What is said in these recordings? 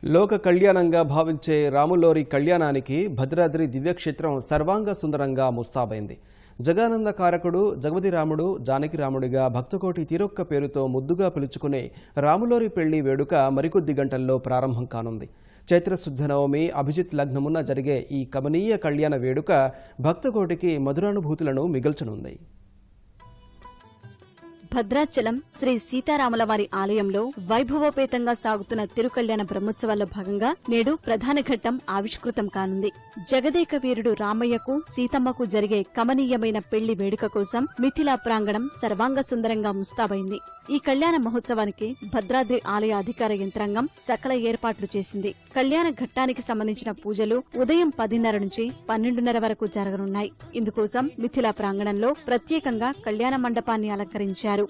లోక కళ్యాణంగా భావించే రాములోరి కళ్యాణానికి భద్రాద్రి దివ్యక్షేత్రం సర్వాంగ సుందరంగా ముస్తాబైంది. జగానంద కారకుడు జగవతి రాముడు జానకి రాముడిగా భక్తకోటి తీరొక్క పేరుతో ముద్దుగా పిలుచుకునే రాములోరి పెళ్లి వేడుక మరికొద్ది గంటల్లో ప్రారంభం కానుంది. చైత్రశుద్ధ నవమి అభిజిత్ లగ్నమున జరిగే ఈ కమనీయ కళ్యాణ వేడుక భక్తకోటికి మధురానుభూతులను మిగల్చనుంది. భద్రాచలం శ్రీ సీతారాముల వారి ఆలయంలో వైభవోపేతంగా సాగుతున్న తిరుకళ్యాణ బ్రహ్మోత్సవాల్లో భాగంగా నేడు ప్రధాన ఘట్టం ఆవిష్కృతం కానుంది. జగదేక వీరుడు రామయ్యకు సీతమ్మకు జరిగే కమనీయమైన పెళ్లి వేడుక కోసం మిథిలా ప్రాంగణం సర్వాంగ సుందరంగా ముస్తాబైంది. ఈ కళ్యాణ మహోత్సవానికి భద్రాద్రి ఆలయ అధికార యంత్రాంగం సకల ఏర్పాట్లు చేసింది. కళ్యాణ ఘట్టానికి సంబంధించిన పూజలు ఉదయం 10:30 నుంచి 12:30 వరకు జరగనున్నాయి. ఇందుకోసం మిథిలా ప్రాంగణంలో ప్రత్యేకంగా కళ్యాణ మండపాన్ని అలంకరించారు.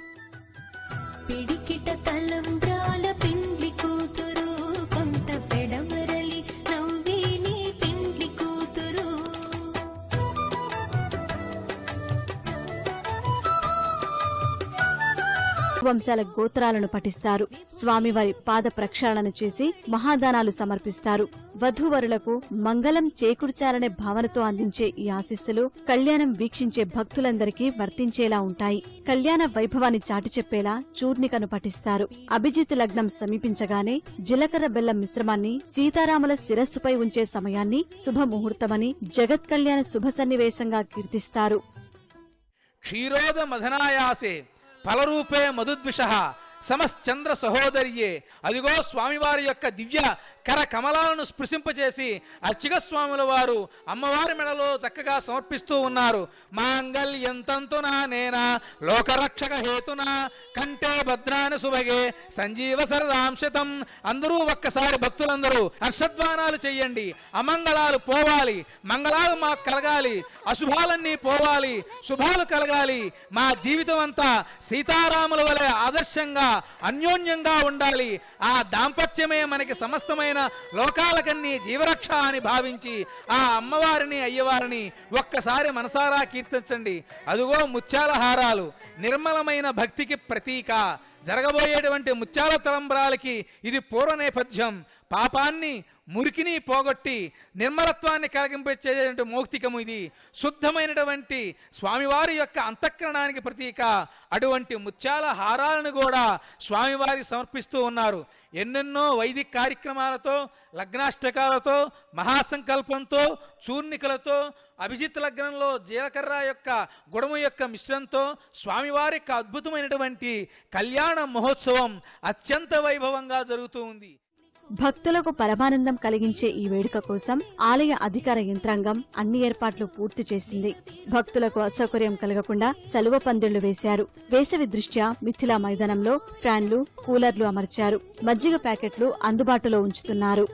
వంశాల గోత్రాలను పఠిస్తారు. స్వామివారి పాద ప్రక్షాళన చేసి మహాదానాలు సమర్పిస్తారు. వధూవరులకు మంగళం చేకూర్చాలనే భావనతో అందించే ఈ ఆశీస్సులు కళ్యాణం వీక్షించే భక్తులందరికీ వర్తించేలా ఉంటాయి. కళ్యాణ వైభవాన్ని చాటి చెప్పేలా చూర్ణికను పఠిస్తారు. అభిజిత్ లగ్నం సమీపించగానే జీలకర్ర బెల్లం మిశ్రమాన్ని సీతారాముల శిరస్సుపై ఉంచే సమయాన్ని శుభముహూర్తమని జగత్ కళ్యాణ శుభ సన్నివేశంగా కీర్తిస్తారు. క్షీరోద మధనాయాసే ఫలరూపే మధుద్విష సమశ్చంద్ర సహోదర్యే. అదిగో స్వామివారి యొక్క దివ్య కర కమలాలను స్పృశింపచేసి అర్చక స్వాముల వారు అమ్మవారి మెడలో చక్కగా సమర్పిస్తూ ఉన్నారు. మాంగళ్యంతంతునా నేనా లోకరక్షక హేతునా కంటే భద్రాని సుభగే సంజీవ సరదాంశతం. అందరూ ఒక్కసారి భక్తులందరూ హర్షధ్వానాలు చెయ్యండి. అమంగళాలు పోవాలి, మంగళాలు మాకు కలగాలి, అశుభాలన్నీ పోవాలి, శుభాలు కలగాలి. మా జీవితం అంతా సీతారాముల వలె ఆదర్శంగా అన్యోన్యంగా ఉండాలి. ఆ దాంపత్యమే మనకి సమస్తమైన లోకాలకన్నీ జీవరక్ష అని భావించి ఆ అమ్మవారిని అయ్యవారిని ఒక్కసారి మనసారా కీర్తించండి. అదుగో ముత్యాల హారాలు నిర్మలమైన భక్తికి ప్రతీక. జరగబోయేటువంటి ముత్యాల తలంబ్రాలకి ఇది పూర్వ నేపథ్యం. పాపాన్ని మురికిని పోగొట్టి నిర్మలత్వాన్ని కలిగింపచేటువంటి మౌక్తికము ఇది. శుద్ధమైనటువంటి స్వామివారి యొక్క అంతఃకరణానికి ప్రతీక. అటువంటి ముత్యాల హారాలను కూడా స్వామివారి సమర్పిస్తూ ఉన్నారు. ఎన్నెన్నో వైదిక కార్యక్రమాలతో, లగ్నాష్టకాలతో, మహాసంకల్పంతో, చూర్ణికలతో, అభిజిత్ లగ్నంలో జీలకర్ర యొక్క గుడము యొక్క మిశ్రంతో స్వామివారి యొక్క అద్భుతమైనటువంటి కళ్యాణ మహోత్సవం అత్యంత వైభవంగా జరుగుతూ ఉంది. భక్తులకు పరమానందం కలిగించే ఈ వేడుక కోసం ఆలయ అధికార యంత్రాంగం అన్ని ఏర్పాట్లు పూర్తి చేసింది. భక్తులకు అసౌకర్యం కలగకుండా చలువ పందిళ్లు వేశారు. వేసవి దృష్ట్యా మిథిలా మైదానంలో ఫ్యాన్లు, కూలర్లు అమర్చారు. మజ్జిగ ప్యాకెట్లు అందుబాటులో ఉంచుతున్నారు.